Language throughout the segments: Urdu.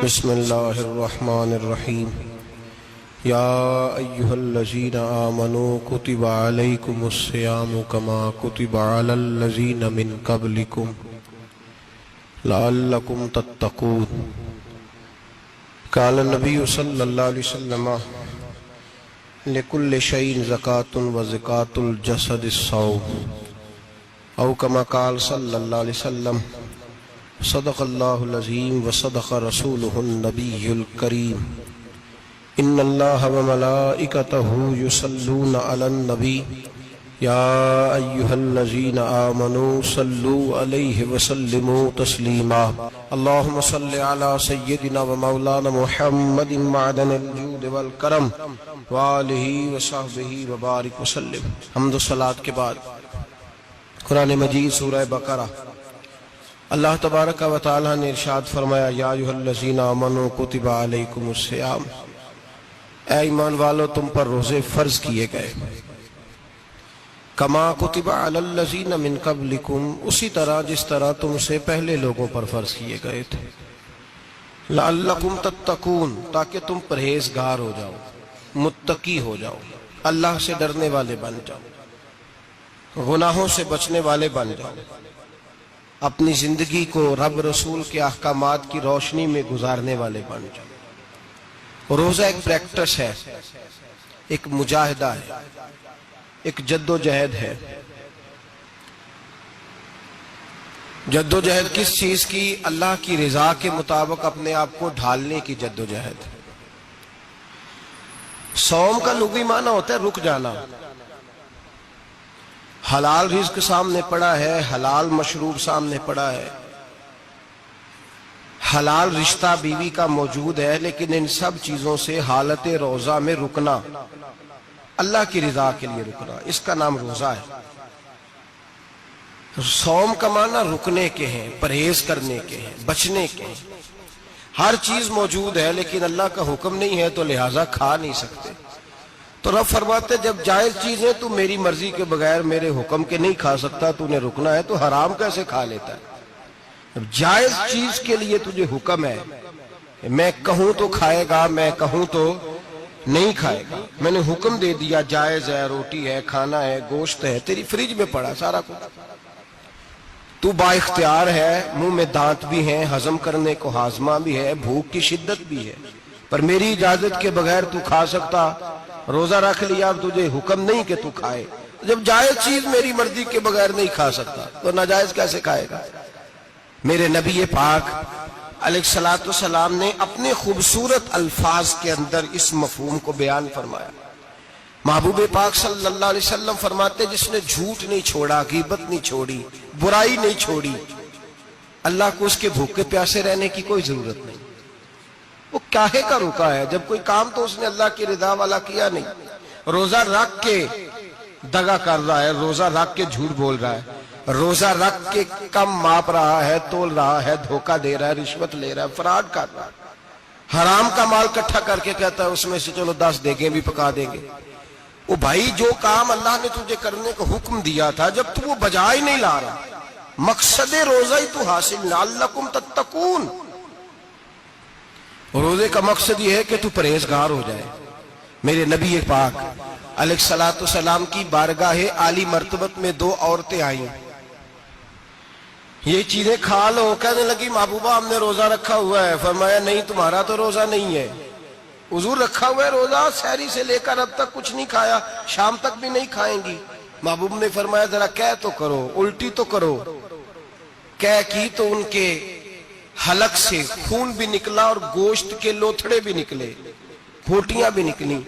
بسم اللہ الرحمن الرحیم یا ایہا الذین آمنوا کتب علیکم الصیام کما کتب علی الذین من قبلکم لعلکم تتقون۔ قال النبی صلی اللہ علیہ وسلم لکل شیء زکاۃ و زکاۃ الجسد الصوم، او کما قال صلی اللہ علیہ وسلم صدق اللہ العظیم و صدق رسولہ النبی الکریم۔ ان اللہ و ملائکتہ یصلون علی النبی یا ایہا الذین آمنوا صلوا علیہ وسلموا تسلیما۔ اللہم صل علی سیدنا و مولانا محمد معدن الجود والکرم وآلہ وصحبہ وبارک وسلم۔ حمد و صلاۃ کے بعد قرآن مجید سورہ بقرہ، اللہ تبارک و تعالی نے ارشاد فرمایا یا ایھا الذین آمنوا کتب علیکم الصیام، اے ایمان والو تم پر روزے فرض کیے گئے، کما کتب علی الذین من قبلکم، اسی طرح جس طرح تم سے پہلے لوگوں پر فرض کیے گئے تھے، لعلکم تتقون، تاکہ تم پرہیزگار ہو جاؤ، متقی ہو جاؤ، اللہ سے ڈرنے والے بن جاؤ، گناہوں سے بچنے والے بن جاؤ، اپنی زندگی کو رب رسول کے احکامات کی روشنی میں گزارنے والے بن جاؤ۔ روزہ ایک پریکٹس ہے، ایک مجاہدہ ہے، ایک جد و جہد ہے۔ جد و جہد کس چیز کی؟ اللہ کی رضا کے مطابق اپنے آپ کو ڈھالنے کی جد و جہد۔ صوم کا لغوی معنی ہوتا ہے رک جانا۔ حلال رزق سامنے پڑا ہے، حلال مشروب سامنے پڑا ہے، حلال رشتہ بیوی کا موجود ہے، لیکن ان سب چیزوں سے حالت روزہ میں رکنا، اللہ کی رضا کے لیے رکنا، اس کا نام روزہ ہے۔ صوم کا معنی رکنے کے ہیں، پرہیز کرنے کے ہیں، بچنے کے ہیں۔ ہر چیز موجود ہے لیکن اللہ کا حکم نہیں ہے تو لہٰذا کھا نہیں سکتے۔ تو رب فرماتے جب جائز چیز ہے تو میری مرضی کے بغیر میرے حکم کے نہیں کھا سکتا، تو نے رکنا ہے تو حرام کیسے کھا لیتا ہے؟ جب جائز چیز کے لیے تجھے حکم ہے، میں کہوں تو کھائے گا، میں کہوں تو نہیں کھائے گا، میں نے حکم دے دیا جائز ہے، روٹی ہے، کھانا ہے، گوشت ہے، تیری فریج میں پڑا سارا کچھ، تو با اختیار ہے، منہ میں دانت بھی ہیں، ہضم کرنے کو ہاضمہ بھی ہے، بھوک کی شدت بھی ہے، پر میری اجازت کے بغیر تو کھا سکتا۔ روزہ رکھ لیا، اب تجھے حکم نہیں کہ تو کھائے۔ جب جائز چیز میری مرضی کے بغیر نہیں کھا سکتا تو ناجائز کیسے کھائے گا؟ میرے نبی پاک علیہ الصلوۃ والسلام نے اپنے خوبصورت الفاظ کے اندر اس مفہوم کو بیان فرمایا۔ محبوب پاک صلی اللہ علیہ وسلم فرماتے جس نے جھوٹ نہیں چھوڑا، غیبت نہیں چھوڑی، برائی نہیں چھوڑی، اللہ کو اس کے بھوکے پیاسے رہنے کی کوئی ضرورت نہیں۔ وہ کاہے کا رکا ہے؟ جب کوئی کام تو اس نے اللہ کی رضا والا کیا نہیں۔ روزہ رکھ کے دغا کر رہا ہے، روزہ رکھ کے جھوٹ بول رہا ہے، روزہ رکھ کے کم ماپ رہا ہے، تول رہا ہے، دھوکہ دے رہا ہے، رشوت لے رہا ہے، فراڈ کر رہا ہے، حرام کا مال اکٹھا کر کے کہتا ہے اس میں سے چلو 10 دیگیں بھی پکا دیں گے۔ وہ بھائی جو کام اللہ نے تجھے کرنے کو حکم دیا تھا، جب تو وہ بجا ہی نہیں لا رہا، مقصد روزہ ہی تو حاصل، لعلکم تتقون۔ روزے کا مقصد یہ ہے کہ تو پرہیزگار ہو جائے۔ میرے نبی پاک علیہ الصلوۃ والسلام کی بارگاہ عالی مرتبت میں 2 عورتیں آئیں، یہ چیزیں کھا لو، کہنے لگی محبوبہ ہم نے روزہ رکھا ہوا ہے۔ فرمایا نہیں، تمہارا تو روزہ نہیں ہے، حضور رکھا ہوا ہے روزہ، سحری سے لے کر اب تک کچھ نہیں کھایا، شام تک بھی نہیں کھائیں گی۔ محبوب نے فرمایا ذرا کہہ تو کرو، الٹی تو کرو۔ کہہ کی تو ان کے حلق سے خون بھی نکلا اور گوشت کے لوتھڑے بھی نکلے، پھوٹیاں بھی نکلی۔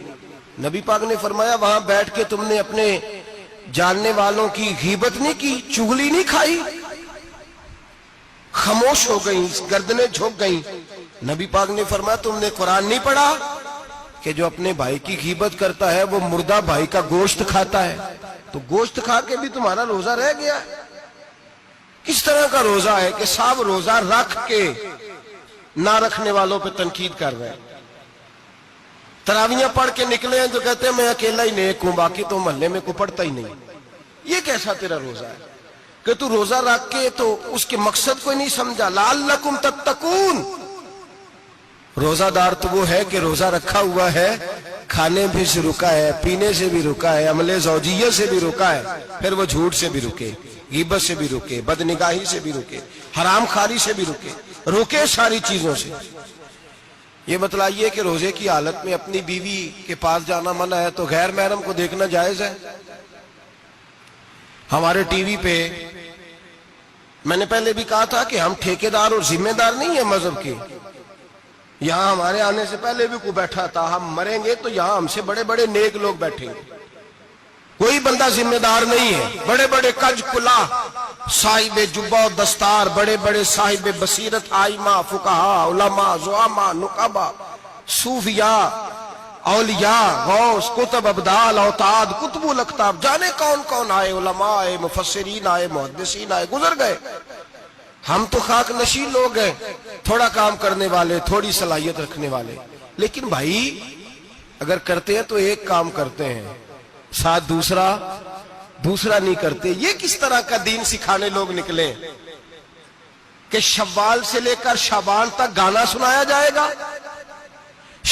نبی پاک نے فرمایا وہاں بیٹھ کے تم نے اپنے جاننے والوں کی غیبت نہیں کی، چغلی نہیں کھائی؟ خاموش ہو گئیں، گردنیں جھک گئیں۔ نبی پاک نے فرمایا تم نے قرآن نہیں پڑھا کہ جو اپنے بھائی کی غیبت کرتا ہے وہ مردہ بھائی کا گوشت کھاتا ہے؟ تو گوشت کھا کے بھی تمہارا روزہ رہ گیا ہے۔ کس طرح کا روزہ ہے کہ صاحب روزہ رکھ کے نہ رکھنے والوں پہ تنقید کر رہے ہیں۔ تراویحاں پڑھ کے نکلے ہیں تو کہتے ہیں میں اکیلا ہی نیک ہوں، باقی تو محلے میں کوئی پڑھتا ہی نہیں۔ یہ کیسا تیرا روزہ ہے کہ تو روزہ رکھ کے تو اس کے مقصد کو نہیں سمجھا؟ لعلکم تتقون، روزہ دار تو وہ ہے کہ روزہ رکھا ہوا ہے، کھانے بھی سے رکا ہے، پینے سے بھی رکا ہے، عمل زوجیہ سے بھی رکا ہے، پھر وہ جھوٹ سے بھی رکے، غیبت سے بھی رکے، بدنگاہی سے بھی رکے، حرام خواری سے بھی رکے ساری چیزوں سے۔ یہ بتلائیے کہ روزے کی حالت میں اپنی بیوی کے پاس جانا منع ہے تو غیر محرم کو دیکھنا جائز ہے؟ ہمارے ٹی وی پہ میں نے پہلے بھی کہا تھا کہ ہم ٹھیکیدار اور ذمہ دار نہیں ہیں مذہب کے۔ یہاں ہمارے آنے سے پہلے بھی کوئی بیٹھا تھا، ہم مریں گے تو یہاں ہم سے بڑے بڑے نیک لوگ بیٹھیں گے، کوئی بندہ ذمہ دار نہیں ہے۔ بڑے بڑے کج کلا، صاحب جبہ و دستار، بڑے بڑے صاحب بصیرت، آئمہ، فقہاء، علماء، زعماء، نقباء، صوفیاء، اولیاء، غوث، کتب، ابدال، اوتاد، کتب الاقطاب، جانے کون کون آئے، علماء آئے، مفسرین آئے، محدثین آئے، گزر گئے۔ ہم تو خاک نشین لوگ ہیں، تھوڑا کام کرنے والے، تھوڑی صلاحیت رکھنے والے۔ لیکن بھائی اگر کرتے ہیں تو ایک کام کرتے ہیں، ساتھ دوسرا نہیں کرتے۔ یہ کس طرح کا دین سکھانے لوگ نکلے کہ شوال سے لے کر شعبان تک گانا سنایا جائے گا،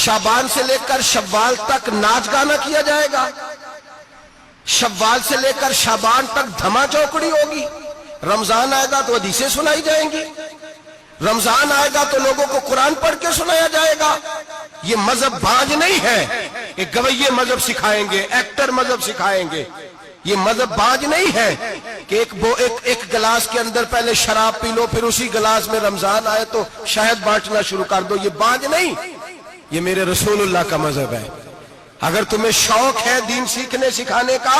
شعبان سے لے کر شوال تک ناچ گانا کیا جائے گا، شوال سے لے کر شعبان تک دھما چوکڑی ہوگی، رمضان آئے گا تو حدیثیں سنائی جائیں گی، رمضان آئے گا تو لوگوں کو قرآن پڑھ کے سنایا جائے گا۔ یہ مذہب باز نہیں ہے کہ گویے مذہب سکھائیں گے، ایکٹر مذہب سکھائیں گے۔ یہ مذہب باز نہیں ہے کہ ایک گلاس کے اندر پہلے شراب پی لو، پھر اسی گلاس میں رمضان آئے تو شہد بانٹنا شروع کر دو۔ یہ باز نہیں، یہ میرے رسول اللہ کا مذہب ہے۔ اگر تمہیں شوق ہے دین سیکھنے سکھانے کا،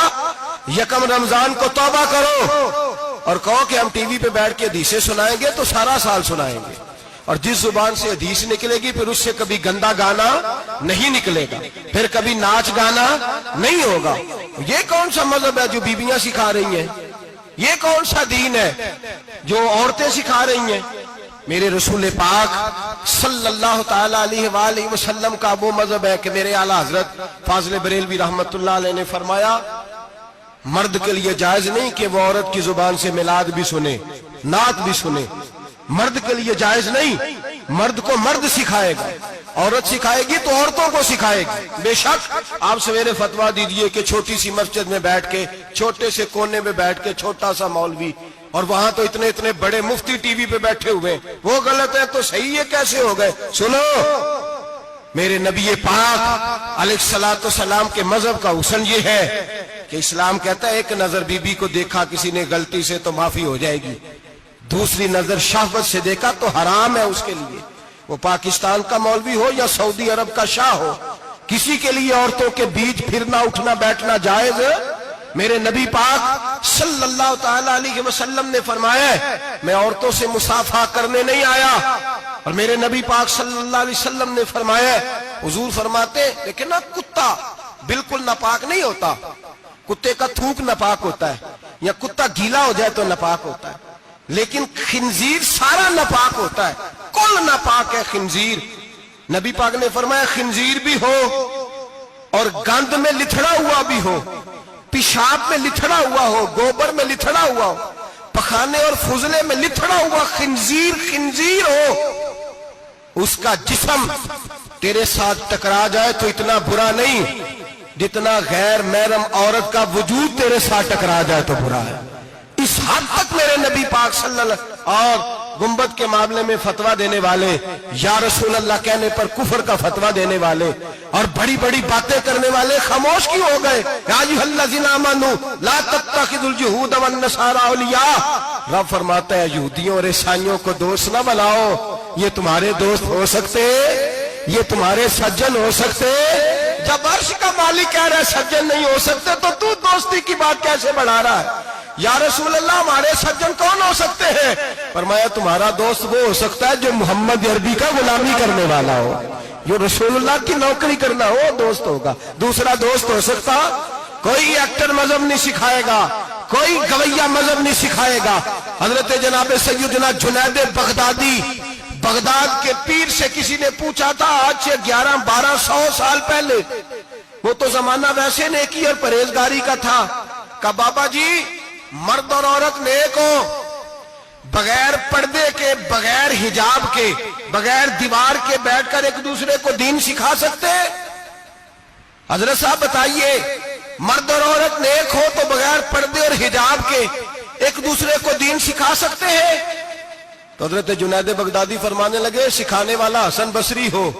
یکم رمضان کو توبہ کرو اور کہو کہ ہم ٹی وی پہ بیٹھ کے حدیثیں سنائیں گے تو سارا سال سنائیں گے، اور جس زبان سے حدیث نکلے گی پھر اس سے کبھی گندا گانا نہیں نکلے گا، پھر کبھی ناچ گانا نہیں ہوگا۔ یہ کون سا مذہب ہے جو بیویاں سکھا رہی ہیں؟ یہ کون سا دین ہے جو عورتیں سکھا رہی ہیں؟ میرے رسول پاک صلی اللہ تعالی علیہ وآلہ وسلم کا وہ مذہب ہے کہ میرے اعلیٰ حضرت فاضل بریلوی رحمت اللہ علیہ نے فرمایا، مرد کے لیے جائز نہیں کہ وہ عورت کی زبان سے میلاد بھی سنے، نعت بھی سنے۔ مرد کے لیے جائز نہیں، مرد کو مرد سکھائے گا، عورت سکھائے گی تو عورتوں کو سکھائے گی۔ بے شک آپ سویرے فتویٰ دیجئے کہ چھوٹی سی مسجد میں بیٹھ کے، چھوٹے سے کونے میں بیٹھ کے چھوٹا سا مولوی، اور وہاں تو اتنے بڑے مفتی ٹی وی پہ بیٹھے ہوئے، وہ غلط ہے تو صحیح ہے کیسے ہو گئے؟ سنو، میرے نبی پاک علیہ الصلوۃ والسلام کے مذہب کا حسن یہ ہے کہ اسلام کہتا ہے ایک نظر بی بی کو دیکھا کسی نے غلطی سے تو معافی ہو جائے گی، دوسری نظر شہوت سے دیکھا تو حرام ہے اس کے لیے، وہ پاکستان کا مولوی ہو یا سعودی عرب کا شاہ ہو، کسی کے لیے عورتوں کے بیچ پھرنا اٹھنا بیٹھنا جائز ہے۔ میرے نبی پاک صلی اللہ تعالی علیہ وسلم نے فرمایا ہے میں عورتوں سے مصافحہ کرنے نہیں آیا، اور میرے نبی پاک صلی اللہ علیہ وسلم نے فرمایا ہے، حضور فرماتے لیکن نا کتا بالکل ناپاک نہیں ہوتا، کتے کا تھوک ناپاک ہوتا ہے، یا کتا گیلا ہو جائے تو ناپاک ہوتا ہے، لیکن خنزیر سارا ناپاک ہوتا ہے، کل ناپاک ہے خنزیر۔ نبی پاک نے فرمایا خنزیر بھی ہو اور گند میں لتھڑا ہوا بھی ہو، پیشاب میں لتھڑا ہوا ہو، گوبر میں لتھڑا ہوا ہو، پخانے اور فضلے میں لتھڑا ہوا خنزیر ہو، اس کا جسم تیرے ساتھ ٹکرا جائے تو اتنا برا نہیں جتنا غیر محرم عورت کا وجود تیرے ساتھ ٹکرا جائے تو برا ہے۔ اس حد تک میرے نبی پاک صلی اللہ اور گنبد کے معاملے میں فتویٰ دینے والے، یا رسول اللہ کہنے پر کفر کا فتویٰ دینے والے اور بڑی بڑی باتیں کرنے والے خاموش کیوں ہو گئے؟ یا ایھا الذین آمنوا لا تتخذوا اليہود والنصارى اولیاء، رب فرماتا ہے یہودیوں اور عیسائیوں کو دوست نہ بناؤ، یہ تمہارے دوست ہو سکتے، یہ تمہارے سجن ہو سکتے؟ جب عرش کا مالک کہہ رہا ہے سجن نہیں ہو سکتے تو دوستی کی بات کیسے بڑھا رہا ہے؟ یا رسول اللہ ہمارے سجن کون ہو سکتے ہیں؟ فرمایا تمہارا دوست وہ ہو سکتا ہے جو محمد عربی کا غلامی کرنے والا ہو، جو رسول اللہ کی نوکری کرنا ہو دوست ہوگا۔ دوسرا دوست ہو سکتا؟ کوئی ایکٹر مذہب نہیں سکھائے گا، کوئی گویہ مذہب نہیں سکھائے گا۔ حضرت جناب سیدنا جنید بغدادی، بغداد کے پیر سے کسی نے پوچھا تھا آج سے 1100-1200 سال پہلے، وہ تو زمانہ ویسے نیکی اور پرہیزگاری کا تھا، کہا بابا جی مرد اور عورت نیک ہو، بغیر پردے کے، بغیر حجاب کے، بغیر دیوار کے بیٹھ کر ایک دوسرے کو دین سکھا سکتے ہیں؟ حضرت صاحب بتائیے، مرد اور عورت نیک ہو تو بغیر پردے اور حجاب کے ایک دوسرے کو دین سکھا سکتے ہیں؟ تو حضرت جنید بغدادی فرمانے لگے سکھانے والا حسن بصری ہو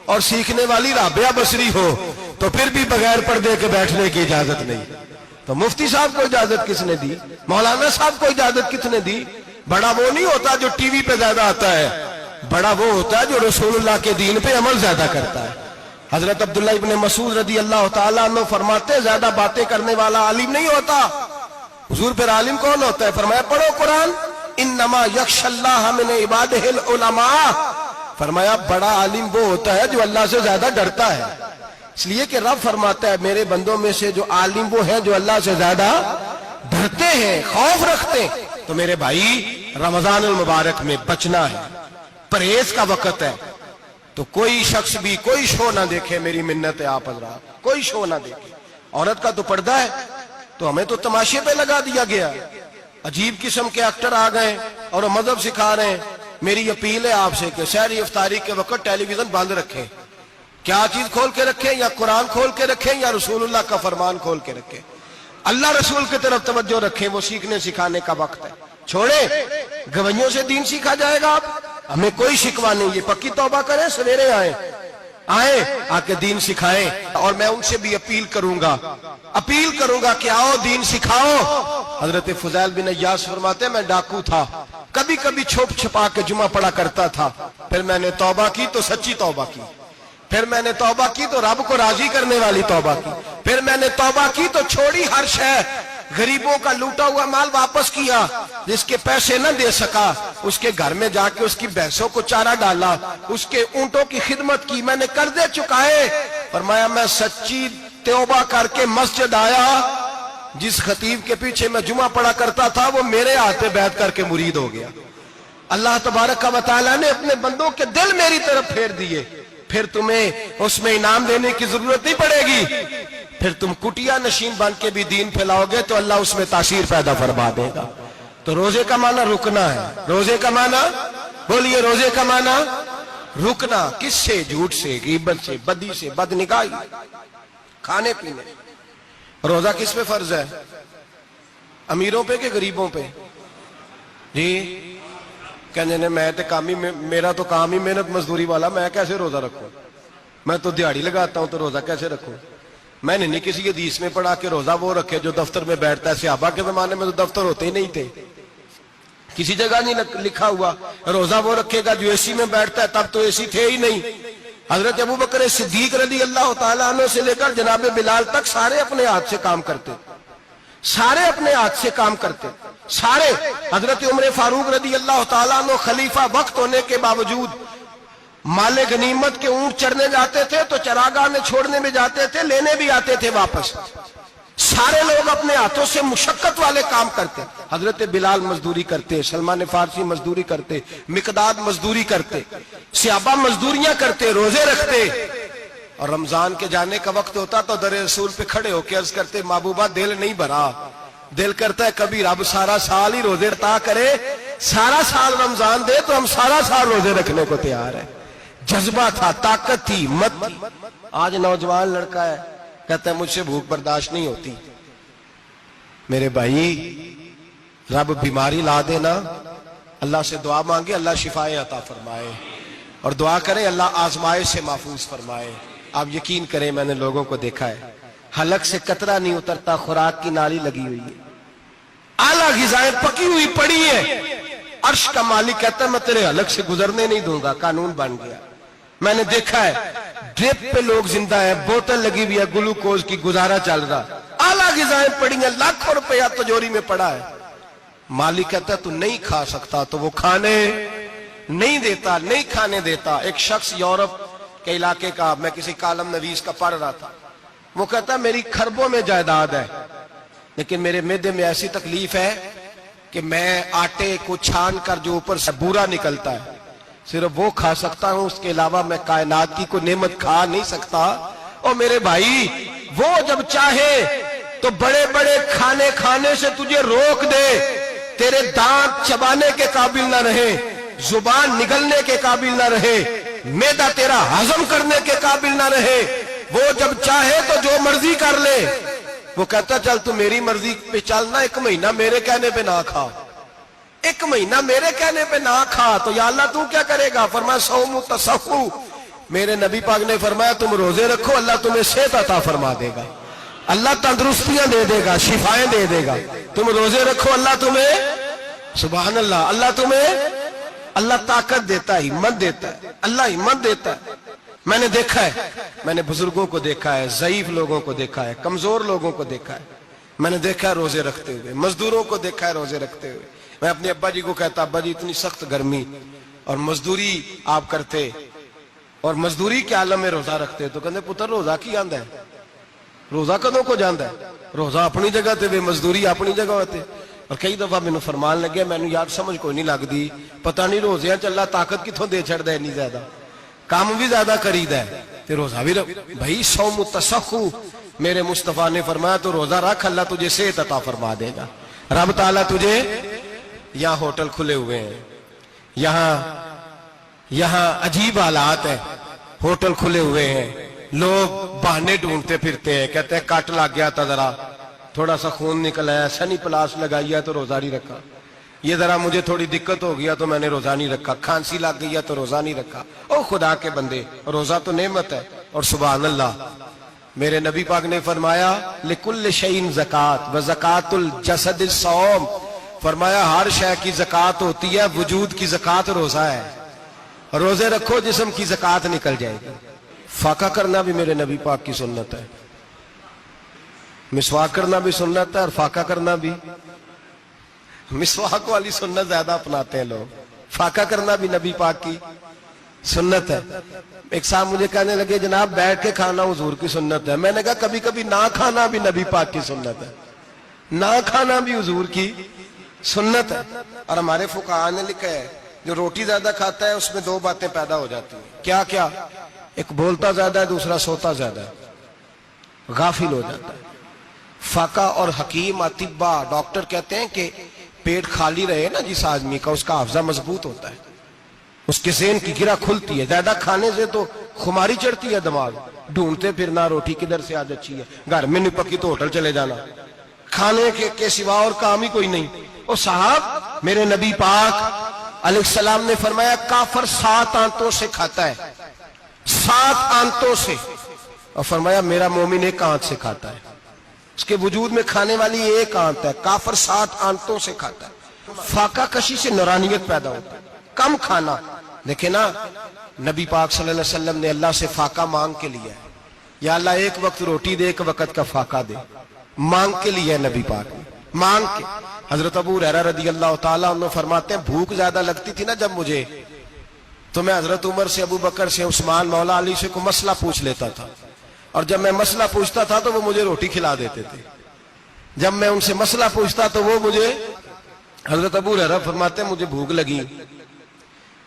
اور سیکھنے والی رابعہ بصری ہو تو پھر بھی بغیر پردے کے بیٹھنے کی اجازت نہیں۔ تو مفتی صاحب کو اجازت کس نے دی؟ مولانا صاحب کو اجازت کس نے دی؟ بڑا وہ نہیں ہوتا جو ٹی وی پہ زیادہ آتا ہے، بڑا وہ ہوتا ہے جو رسول اللہ کے دین پہ عمل زیادہ کرتا ہے۔ حضرت عبداللہ ابن مسعود رضی اللہ تعالیٰ عنہ فرماتے زیادہ باتیں کرنے والا عالم نہیں ہوتا۔ حضور پھر عالم کون ہوتا ہے؟ فرمایا پڑھو قرآن، انما یخشی اللہ من عبادہ العلماء۔ فرمایا بڑا عالم وہ ہوتا ہے جو اللہ سے زیادہ ڈرتا ہے، اس لیے کہ رب فرماتا ہے میرے بندوں میں سے جو عالم وہ ہیں جو اللہ سے زیادہ ڈرتے ہیں، خوف رکھتے ہیں۔ تو میرے بھائی رمضان المبارک میں بچنا ہے، پرہیز کا وقت ہے، تو کوئی شخص بھی کوئی شو نہ دیکھے، میری منت ہے آپ حضرات، کوئی شو نہ دیکھے۔ عورت کا تو پردہ ہے، تو ہمیں تو تماشے پہ لگا دیا گیا، عجیب قسم کے ایکٹر آ گئے اور وہ مذہب سکھا رہے ہیں۔ میری اپیل ہے آپ سے کہ سحری افطاری کے وقت ٹیلی ویژن بند رکھیں۔ کیا چیز کھول کے رکھیں؟ یا قرآن کھول کے رکھیں یا رسول اللہ کا فرمان کھول کے رکھیں، اللہ رسول کی طرف توجہ رکھیں، وہ سیکھنے سکھانے کا وقت ہے۔ چھوڑے گویوں سے دین سیکھا جائے گا، ہمیں کوئی شکوہ نہیں، یہ پکی توبہ کریں، سویرے آئیں آ کے دین سکھائیں۔ اور میں ان سے بھی اپیل کروں گا کہ آؤ دین سکھاؤ۔ حضرت فضیل بن عیاض فرماتے ہیں میں ڈاکو تھا، کبھی کبھی چھپ چھپا کے جمعہ پڑھا کرتا تھا، پھر میں نے توبہ کی تو سچی توبہ کی، پھر میں نے توبہ کی تو رب کو راضی کرنے والی توبہ کی، پھر میں نے توبہ کی تو چھوڑی ہر شے، غریبوں کا لوٹا ہوا مال واپس کیا، جس کے پیسے نہ دے سکا اس کے گھر میں جا کے اس کی بھینسوں کو چارہ ڈالا، اس کے اونٹوں کی خدمت کی، میں نے قرضے چکائے۔ فرمایا میں سچی توبہ کر کے مسجد آیا، جس خطیب کے پیچھے میں جمعہ پڑھا کرتا تھا وہ میرے ہاتھ پہ بیعت کر کے مرید ہو گیا۔ اللہ تبارک و تعالیٰ نے اپنے بندوں کے دل میری طرف پھیر دیے، پھر تمہیں اس میں انعام دینے کی ضرورت نہیں پڑے گی، پھر تم کٹیا نشین بن کے بھی دین پھیلاؤ گے تو اللہ اس میں تاثیر پیدا فرما دے گا۔ تو روزے کا معنی رکنا ہے، روزے کا معنی بولیے، روزے کا معنی رکنا، کس سے؟ جھوٹ سے، غیبت سے، بدی سے، بدنگاہی، کھانے پینے۔ روزہ کس پہ فرض ہے؟ امیروں پہ کہ غریبوں پہ؟ جی کہنے نے میں تو کام ہی میرا تو کام ہی محنت مزدوری والا، میں کیسے روزہ رکھوں؟ میں تو دیہڑی لگاتا ہوں تو روزہ کیسے رکھوں؟ میں نے نہیں کسی حدیث میں پڑھا کہ روزہ وہ رکھے جو دفتر میں بیٹھتا ہے۔ صحابہ کے زمانے میں تو دفتر ہوتے ہی نہیں تھے، کسی جگہ نہیں لکھا ہوا روزہ وہ رکھے گا جو اے سی میں بیٹھتا ہے، تب تو اے سی تھے ہی نہیں۔ حضرت ابوبکر صدیق رضی اللہ تعالیٰ عنہ سے لے کر جناب بلال تک سارے اپنے ہاتھ سے کام کرتے، سارے اپنے ہاتھ سے کام کرتے، سارے۔ حضرت عمر فاروق رضی اللہ تعالیٰ عنہ خلیفہ وقت ہونے کے باوجود مال غنیمت کے اونٹ چرنے جاتے تھے تو چراگاہ میں چھوڑنے میں جاتے تھے، لینے بھی آتے تھے واپس۔ سارے لوگ اپنے ہاتھوں سے مشقت والے کام کرتے، حضرت بلال مزدوری کرتے، سلمان فارسی مزدوری کرتے، مقداد مزدوری کرتے، صحابہ مزدوریاں کرتے، روزے رکھتے۔ اور رمضان کے جانے کا وقت ہوتا تو در رسول پہ کھڑے ہو کے عرض کرتے محبوبہ دل نہیں بھرا، دل کرتا ہے کبھی رب سارا سال ہی روزے عطا کرے، سارا سال رمضان دے تو ہم سارا سال روزے رکھنے کو تیار ہیں۔ جذبہ تھا، طاقت تھی، ہمت تھی۔ آج نوجوان لڑکا ہے کہتا ہے مجھ سے بھوک برداشت نہیں ہوتی۔ میرے بھائی رب بیماری لا دینا، اللہ سے دعا مانگے اللہ شفائے عطا فرمائے، اور دعا کریں اللہ آزمائش سے محفوظ فرمائے۔ آپ یقین کریں میں نے لوگوں کو دیکھا ہے حلق سے قطرہ نہیں اترتا، خوراک کی نالی لگی ہوئی ہے، اعلیٰ غذائیں پکی ہوئی پڑی ہیں، عرش کا مالک کہتا ہے میں تیرے حلق سے گزرنے نہیں دوں گا، قانون بن گیا۔ میں نے دیکھا ہے ڈرپ پہ لوگ زندہ ہیں، بوتل لگی ہوئی ہے گلوکوز کی، گزارا چل رہا، اعلیٰ غذائیں پڑی ہیں، لاکھوں روپیہ تجوری میں پڑا ہے۔ مالک کہتا ہے تو نہیں کھا سکتا، تو وہ کھانے نہیں دیتا، نہیں کھانے دیتا۔ ایک شخص یورپ کے علاقے کا، میں کسی کالم نویس کا پڑھ رہا تھا، وہ کہتا ہے میری کھربوں میں جائیداد ہے لیکن میرے معدے میں ایسی تکلیف ہے کہ میں آٹے کو چھان کر جو اوپر سے بورا نکلتا ہے صرف وہ کھا سکتا ہوں، اس کے علاوہ میں کائنات کی کوئی نعمت کھا نہیں سکتا۔ اور میرے بھائی وہ جب چاہے تو بڑے بڑے کھانے کھانے سے تجھے روک دے، تیرے دانت چبانے کے قابل نہ رہے، زبان نگلنے کے قابل نہ رہے، معدہ تیرا ہضم کرنے کے قابل نہ رہے، وہ جب چاہے تو جو مرضی کر لے۔ وہ کہتا چل تو میری مرضی پہ چلنا، 1 مہینہ میرے کہنے پہ نہ کھا، 1 مہینہ میرے کہنے پہ نہ کھا تو یا اللہ تو کیا کرے گا؟ فرمایا صوم تصحو، میرے نبی پاک نے فرمایا تم روزے رکھو، اللہ تمہیں صحت عطا فرما دے گا، اللہ تندرستیاں دے دے گا، شفائیں دے دے گا۔ تم روزے رکھو، اللہ تمہیں، سبحان اللہ، اللہ تمہیں، اللہ طاقت دیتا ہے، ہمت دیتا ہے، اللہ ہمت دیتا ہے۔ میں نے دیکھا ہے، میں نے بزرگوں کو دیکھا ہے، ضعیف لوگوں کو دیکھا ہے، کمزور لوگوں کو دیکھا ہے، میں نے دیکھا ہے روزے رکھتے ہوئے، مزدوروں کو دیکھا ہے روزے رکھتے ہوئے۔ میں اپنے ابا جی کو کہتا ابا جی اتنی سخت گرمی اور مزدوری آپ کرتے اور مزدوری کے عالم میں روزہ رکھتے تو کہتے پتر روزہ کی آندا ہے، روزہ کدوں کو جاندا ہے، روزہ اپنی جگہ تے بے مزدوری اپنی جگہ ہوتے۔ اور کئی دفعہ مینوں فرمان لگیا، مینوں یار سمجھ کوئی نہیں لگدی، پتہ نہیں روزیاں چ اللہ طاقت کتھوں دے چھڑدا ہے اتنی زیادہ، کام بھی زیادہ کریدا ہے تے روزہ بھی بھائی صوم تصحو، میرے مصطفیٰ نے فرمایا تو روزہ رکھ، اللہ تجھے صحت عطا فرما دے گا۔ رب تعالیٰ تجھے، یہاں ہوٹل کھلے ہوئے ہیں، یہاں عجیب حالات ہیں، ہوٹل کھلے ہوئے ہیں، لوگ بہانے ڈھونڈتے پھرتے ہیں، کہتے ہیں کٹ لگ گیا تھا ذرا، تھوڑا سا خون نکل آیا، سنی پلاس لگائی ہے تو روزہ نہیں رکھا، یہ ذرا مجھے تھوڑی دقت ہو گیا تو میں نے روزہ نہیں رکھا، کھانسی لگ گئی ہے تو روزہ نہیں رکھا۔ او خدا کے بندے، روزہ تو نعمت ہے۔ اور سبحان اللہ، میرے نبی پاک نے فرمایا لکل شیء زکات و زکات الجسد الصوم، فرمایا ہر شے کی زکات ہوتی ہے، وجود کی زکات روزہ ہے، روزے رکھو جسم کی زکات نکل جائے گی۔ فاقہ کرنا بھی میرے نبی پاک کی سنت ہے، مسواک کرنا بھی سنت ہے، اور فاقہ کرنا بھی، مسواک والی سنت زیادہ اپناتے ہیں لوگ، فاقہ کرنا بھی نبی پاک کی سنت ہے۔ ایک صاحب مجھے کہنے لگے جناب بیٹھ کے کھانا حضور کی سنت ہے، میں نے کہا کبھی کبھی نہ کھانا بھی نبی پاک کی سنت ہے، نہ کھانا بھی حضور کی سنت ہے۔ اور ہمارے فقہاء نے لکھا ہے جو روٹی زیادہ کھاتا ہے اس میں 2 باتیں پیدا ہو جاتی ہیں، کیا کیا؟ ایک بولتا زیادہ ہے، دوسرا سوتا زیادہ ہے، غافل ہو جاتا ہے۔ فقہ اور حکیم اطباء ڈاکٹر کہتے ہیں کہ پیٹ خالی رہے نا جس آدمی کا، اس کا حافظہ مضبوط ہوتا ہے، اس کے ذہن کی گرہ کھلتی ہے۔ زیادہ کھانے سے تو خماری چڑھتی ہے، دماغ ڈھونڈتے پھرنا روٹی کدھر سے آج اچھی ہے، گھر میں نہیں پکی تو ہوٹل چلے جانا، کھانے کے سوا اور کام ہی کوئی نہیں۔ اور صاحب میرے نبی پاک علیہ السلام نے فرمایا کافر 7 آنتوں سے کھاتا ہے، 7 آنتوں سے، اور فرمایا میرا مومن 1 آنت سے کھاتا ہے، اس کے وجود میں کھانے والی 1 آنت ہے، کافر 7 آنتوں سے کھاتا ہے۔ فاقہ کشی سے نورانیت پیدا ہوتا ہے، کم کھانا۔ دیکھیں نا نبی پاک صلی اللہ علیہ وسلم نے اللہ سے فاقہ مانگ کے لیا ہے، یا اللہ 1 وقت روٹی دے، 1 وقت کا فاقہ دے، مانگ کے لیا ہے نبی پاک نے، مانگ کے۔ حضرت ابو ہریرہ رضی اللہ تعالیٰ عنہ فرماتے ہیں بھوک زیادہ لگتی تھی نا جب مجھے، تو میں حضرت عمر سے، ابو بکر سے، عثمان مولا علی سے کوئی مسئلہ پوچھ لیتا تھا، اور جب میں مسئلہ پوچھتا تھا تو وہ مجھے روٹی کھلا دیتے تھے، جب میں ان سے مسئلہ پوچھتا تو وہ مجھے، حضرت ابو ہریرہ فرماتے ہیں مجھے بھوک لگی،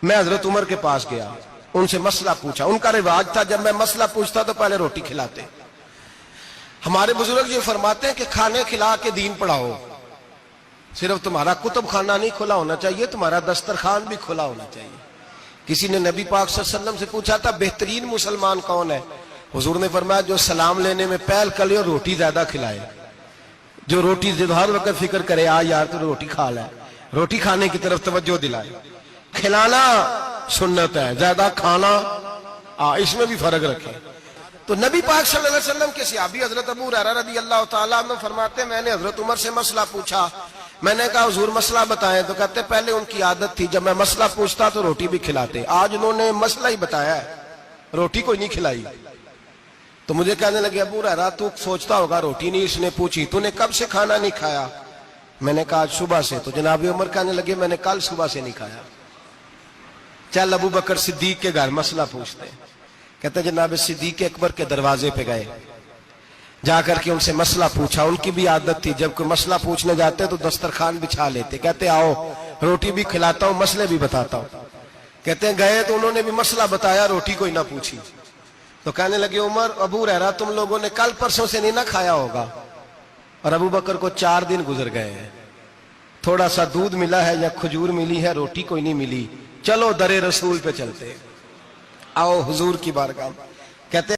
میں حضرت عمر کے پاس گیا، ان سے مسئلہ پوچھا، ان کا رواج تھا جب میں مسئلہ پوچھتا تو پہلے روٹی کھلاتے۔ ہمارے بزرگ یہ فرماتے ہیں کہ کھانے کھلا کے دین پڑھاؤ، صرف تمہارا کتب خانہ نہیں کھلا ہونا چاہیے، تمہارا دسترخوان بھی کھلا ہونا چاہیے۔ کسی نے نبی پاک صلی اللہ علیہ وسلم سے پوچھا تھا بہترین مسلمان کون ہے؟ حضور نے فرمایا جو سلام لینے میں پہل کرے اور روٹی زیادہ کھلائے، جو روٹی ہر وقت فکر کرے آ یار تو روٹی کھا لے، روٹی کھانے کی طرف توجہ دلائے۔ کھلانا سنت ہے، زیادہ کھانا اس میں بھی فرق رکھے۔ تو نبی پاک صلی اللہ علیہ وسلم کے صحابی حضرت ابو ہریرہ رضی اللہ تعالیٰ عنہ فرماتے ہیں میں نے حضرت عمر سے مسئلہ پوچھا، میں نے کہا حضور مسئلہ بتائیں، تو کہتے پہلے ان کی عادت تھی جب میں مسئلہ پوچھتا تو روٹی بھی کھلاتے، آج انہوں نے مسئلہ ہی بتایا ہے، روٹی کوئی نہیں کھلائی۔ تو مجھے کہنے لگے ابو ہریرہ تو سوچتا ہوگا روٹی نہیں اس نے پوچھی، تو نے کب سے کھانا نہیں کھایا؟ میں نے کہا آج صبح سے۔ تو جناب عمر کہنے لگے میں نے کل صبح سے نہیں کھایا۔ چل ابو بکر صدیق کے گھر مسئلہ پوچھتے ہیں، کہتے جناب صدیق اکبر کے دروازے پہ گئے، جا کر کے ان سے مسئلہ پوچھا۔ ان کی بھی عادت تھی جب کوئی مسئلہ پوچھنے جاتے تو دسترخوان بچھا لیتے، کہتے آؤ روٹی بھی کھلاتا ہوں مسئلے بھی بتاتا ہوں۔ کہتے ہیں گئے تو انہوں نے بھی مسئلہ بتایا، روٹی کوئی نہ پوچھی۔ تو کہنے لگے عمر ابو ہریرہ تم لوگوں نے کل پرسوں سے نہیں نہ کھایا ہوگا۔ اور ابو بکر کو 4 دن گزر گئے ہیں، تھوڑا سا دودھ ملا ہے یا کھجور ملی ہے، روٹی کوئی نہیں ملی۔ چلو در رسول پہ چلتے، آؤ حضور کی بارگاہ، کہتے